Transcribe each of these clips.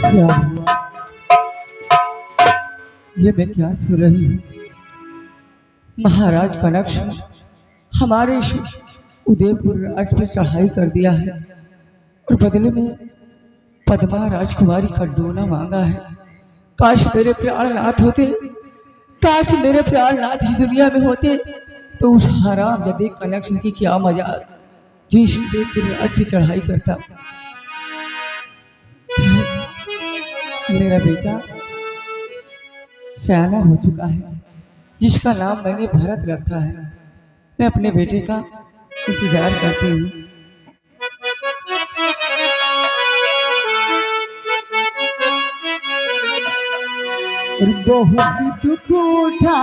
क्या हुआ? ये मैं क्या सुन रही हूँ? महाराज कनक्ष हमारे उदयपुर राज पर चढ़ाई कर दिया है और बदले में पद्मा राजकुमारी का डोना मांगा है। काश मेरे प्राणनाथ होते, काश मेरे प्राणनाथ इस दुनिया में होते तो उस हराम जदे कनेक्शन की क्या मजा जिस उदयपुर राज पे चढ़ाई करता। मेरा बेटा सयाना हो चुका है, जिसका नाम मैंने भरत रखा है। मैं अपने बेटे का इंतजार करती हूँ। बहुत दुख उठाए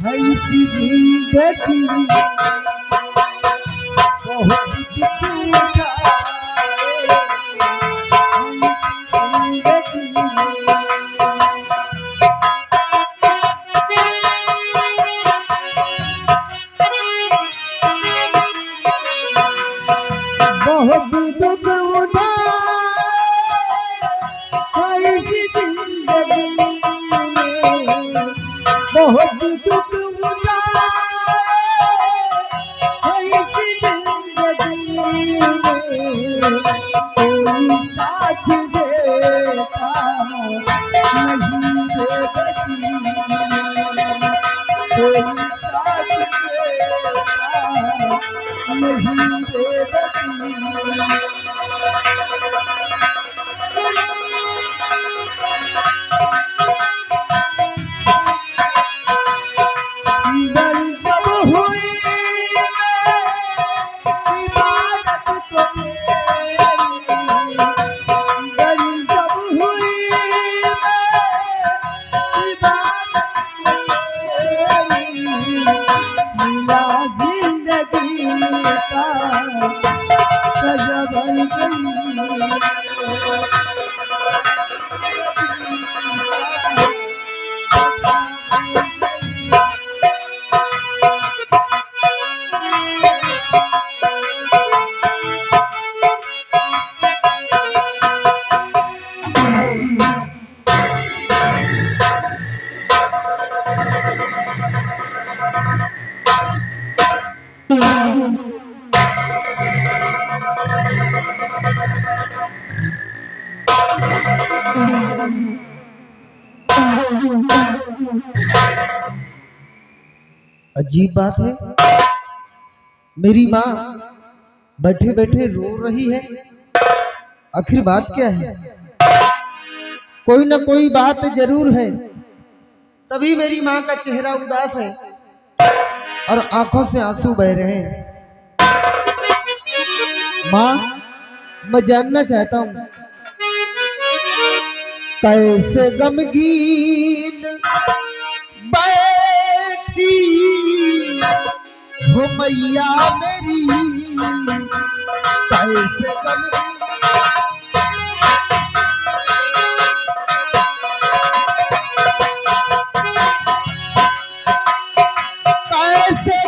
है इस जिंदगी, बहुत दुख उठाए बहुत दुख उठाए ऐसी जिंदगी में, कोई साथ देता नहीं रे बची, कोई साथ देता नहीं रे बची। अजीब बात है, मेरी माँ बैठे बैठे रो रही है। आखिर बात क्या है? कोई ना कोई बात जरूर है, तभी मेरी माँ का चेहरा उदास है और आंखों से आंसू बह रहे हैं। माँ, मैं जानना चाहता हूँ कैसे गमगीन बैठी हो मैया मेरी, कैसे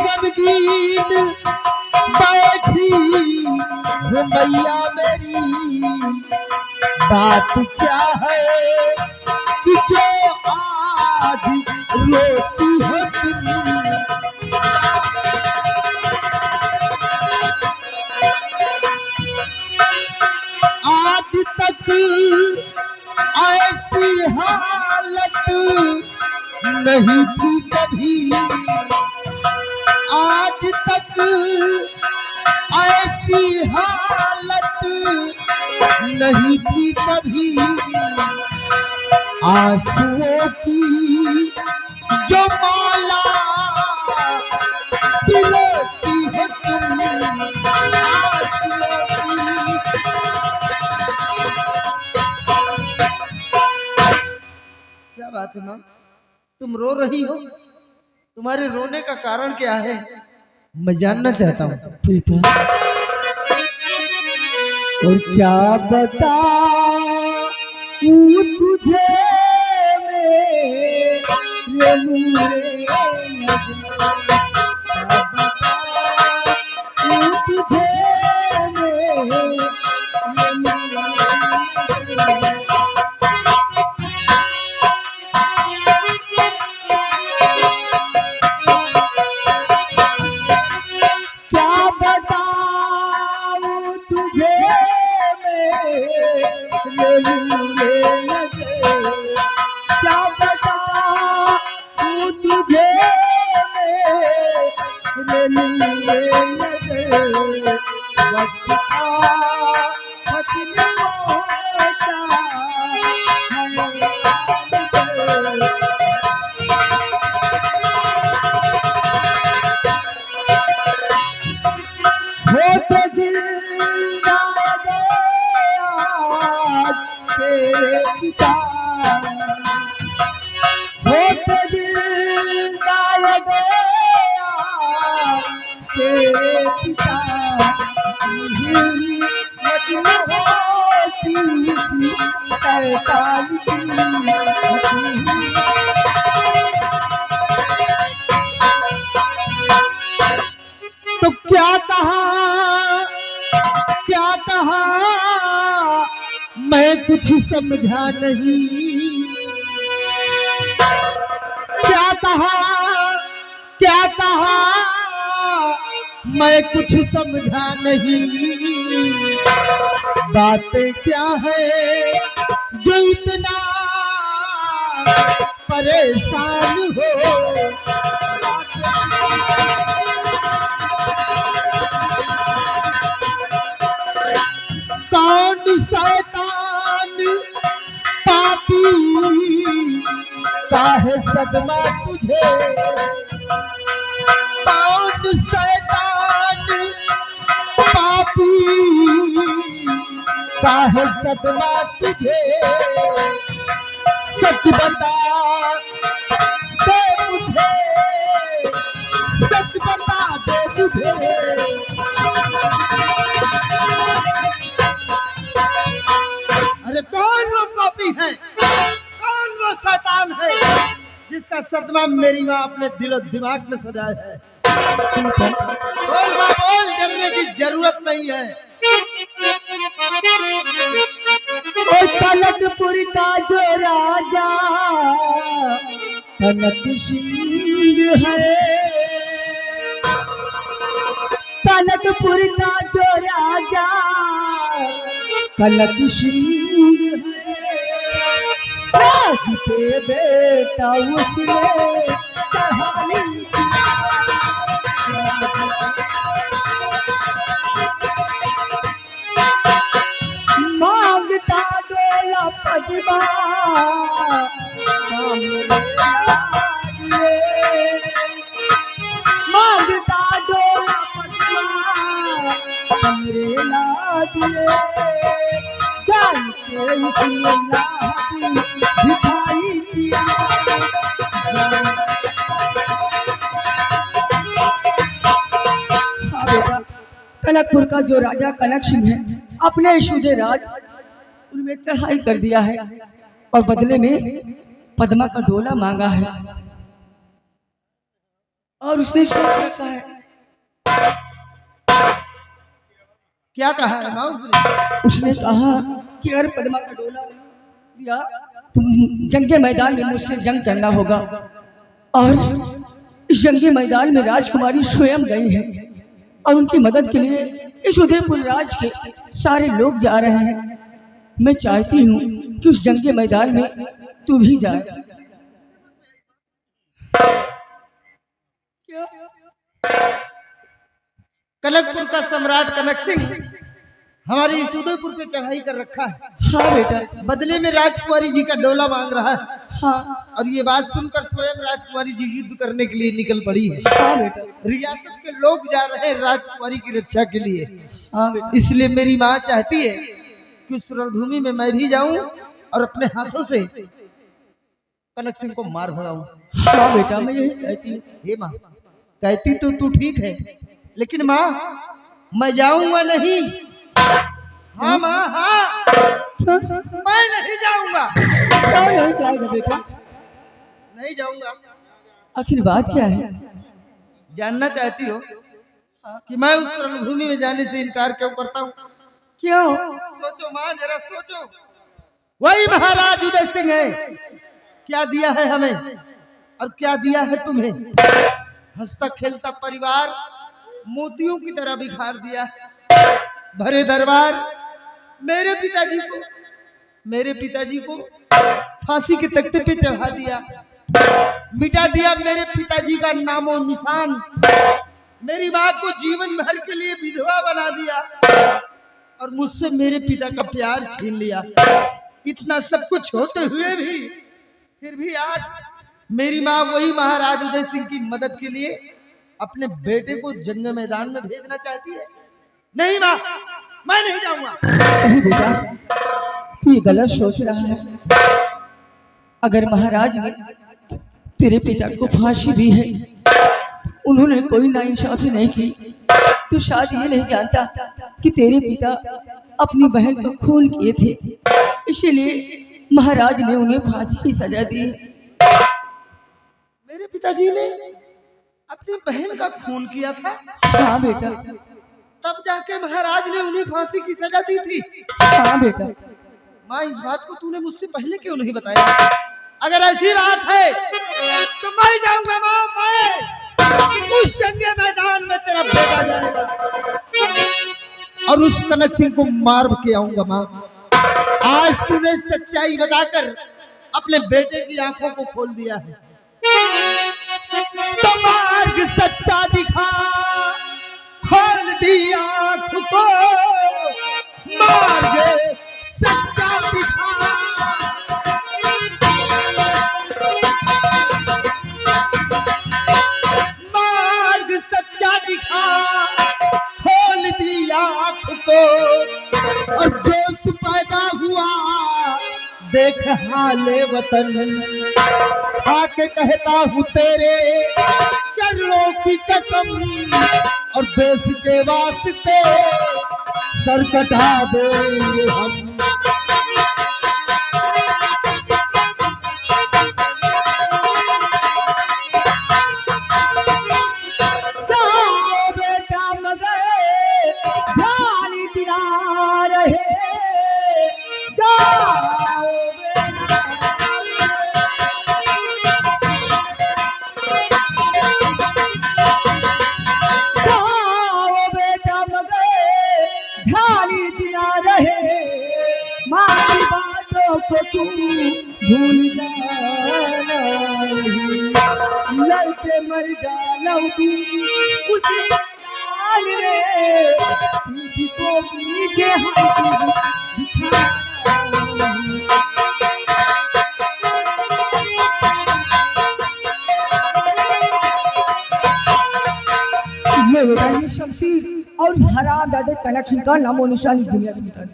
गमगीन बैठी हो मैया मेरी। बात क्या है कि जो आज रोती हो तुम, आज तक ऐसी हालत नहीं थी कभी, आज तक ऐसी हालत नहीं थी कभी। आंसुओं की जो माला पिलोती हो तुम, क्या बात है माँ, तुम रो रही हो? तुम्हारे रोने का कारण क्या है, मैं जानना चाहता हूँ। बेटा और क्या बता तुझे मेरे तो क्या कहा, क्या कहा, मैं कुछ समझा नहीं। क्या कहा, क्या कहा, मैं कुछ समझा नहीं। बातें क्या है जो इतना परेशान हो। कौन शैतान पापी काहे सदमा तुझे। कौन शैतान पापी काहे सदमा तुझे। सच बता दे मुझे, सच बता दे मुझे। अरे कौन वो पापी है, कौन वो शैतान है जिसका सदमा मेरी माँ अपने दिलो दिमाग में सजाया है। बोल माँ बोल, डरने की जरूरत नहीं है। कनकपुर का जो राजा कनक सिंह है। कनकपुर का जो राजा कनक सिंह है। राज पे बेटा उसने चढ़ाई। मांगता डोला पदमा मांगता डोला पदमा हमरे लादिए। जान के उसने लादी दिखाई दिया। कनकपुर का जो राजा कनक सिंह है अपने सूझे राज उनमें चढ़ाई कर दिया है और बदले में पद्मा का डोला मांगा है और उसने शर्त रखा है। क्या कहा है माँ उसने कहा कि अगर पद्मा का डोला दिया तुम जंग के मैदान में मुझसे जंग करना होगा। और इस जंगी मैदान में राजकुमारी स्वयं गई है और उनकी मदद के लिए इस उदयपुर राज के सारे लोग जा रहे हैं। मैं चाहती हूँ कि उस जंगी मैदान में तू भी जाए। कनकपुर का सम्राट कनक सिंह हमारे इस उदयपुर पे चढ़ाई कर रखा है। हाँ बेटा। बदले में राजकुमारी जी का डोला मांग रहा है। हाँ। और ये बात सुनकर स्वयं राजकुमारी जी युद्ध करने के लिए निकल पड़ी है। हाँ बेटा। रियासत के लोग जा रहे हैं राजकुमारी की रक्षा के लिए। हाँ बेटा। इसलिए मेरी माँ चाहती है कि उस रणभूमि में मैं भी जाऊं और अपने हाथों से कनक सिंह को मार भगाऊं। हाँ बेटा मैं यही चाहती हूँ। हे माँ, कहती तो तू ठीक है, लेकिन माँ मैं जाऊंगा नहीं। हाँ माँ हाँ, मैं नहीं जाऊंगा। नहीं जाएगा बेटा? नहीं जाऊंगा। आखिर बात क्या है? जानना चाहती हो कि मैं उस रणभूमि में जाने से इनकार क्यों करता हूँ? क्यों? सोचो माँ, जरा सोचो। वही महाराज उदय सिंह है। क्या दिया है हमें और क्या दिया है तुम्हें? हंसता खेलता परिवार मोतियों की तरह बिखार दिया। भरे दरबार मेरे पिताजी को फांसी के तख्ते पे चढ़ा दिया। मिटा दिया मेरे पिताजी का नामो निशान। मेरी माँ को जीवन भर के लिए विधवा बना दिया और मुझसे मेरे पिता का प्यार छीन लिया। इतना सब कुछ होते हुए भी फिर भी आज मेरी माँ वही महाराज उदय सिंह की मदद के लिए अपने बेटे को जंग मैदान में भेजना चाहती है। नहीं माँ, मैं नहीं जाऊंगा। नहीं बेटा, तू ये गलत सोच रहा है। अगर महाराज ने तेरे पिता को फांसी दी है, उन्होंने कोई नाइंसाफी नहीं की, तो शायद ये नहीं जानता कि तेरे पिता अपनी बहन को खून किए थे, इसीलिए महाराज ने उन्हें फांसी की सजा दी है। मेरे पिताजी ने अपनी बहन का खून किया था? हाँ बेटा। तब जाके महाराज ने उन्हें फांसी की सजा दी थी? हाँ बेटा। माँ, इस बात को तूने मुझसे पहले क्यों नहीं बताया? अगर ऐसी बात है तो मैं जाऊंगा माँ, मैं उस जंगे मैदान में तेरा बेटा जाएगा और उस कनक सिंह को मार के आऊंगा। माँ, आज तूने सच्चाई बताकर अपने बेटे की आंखों को खोल दिया है, तो मार्ग सच्चा दिखा, खोल दी आंख को, मार्ग सच्चा दिखा। मार्ग सच्चा दिखा, खोल दी आंख को, और जोश पैदा हुआ देख हाले वतन, आके कहता हूँ तेरे चरणों की कसम, और देश के वास्ते सर कटा देंगे हम। जाओ बेटा मगर ध्यान दिला रहे, जाओ बेटा मगर ध्यान दिला रहे, माँ की बातों को तू भूल जाना, लड़के मर जाना तू उसी हाल रे, तुझको पीछे हाथ दिखा। ये शमशीर और हराम दादे कनेक्शन का नामो निशान इस दुनिया से मिटा दे।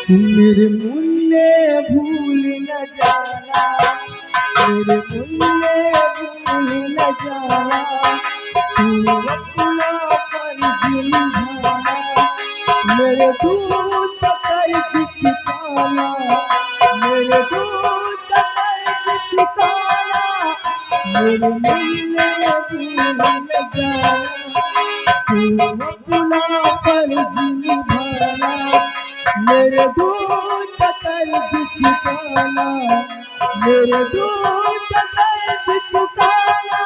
मेरे मुन्ने भूल न जाना, मेरे मुन्ने भूल न जाना, तू अपना फर्ज निभाना, मेरे दूध कर्ज चुकाना, मेरे दूध कर्ज चुकाना, मेरे मुन्ने भूल न जाना, तू अपना फर्ज निभाना, मेरे दूध कर्ज चुकाना, मेरे दूध कर्ज चुकाना,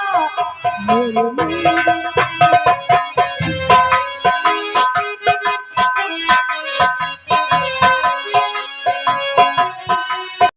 मेरे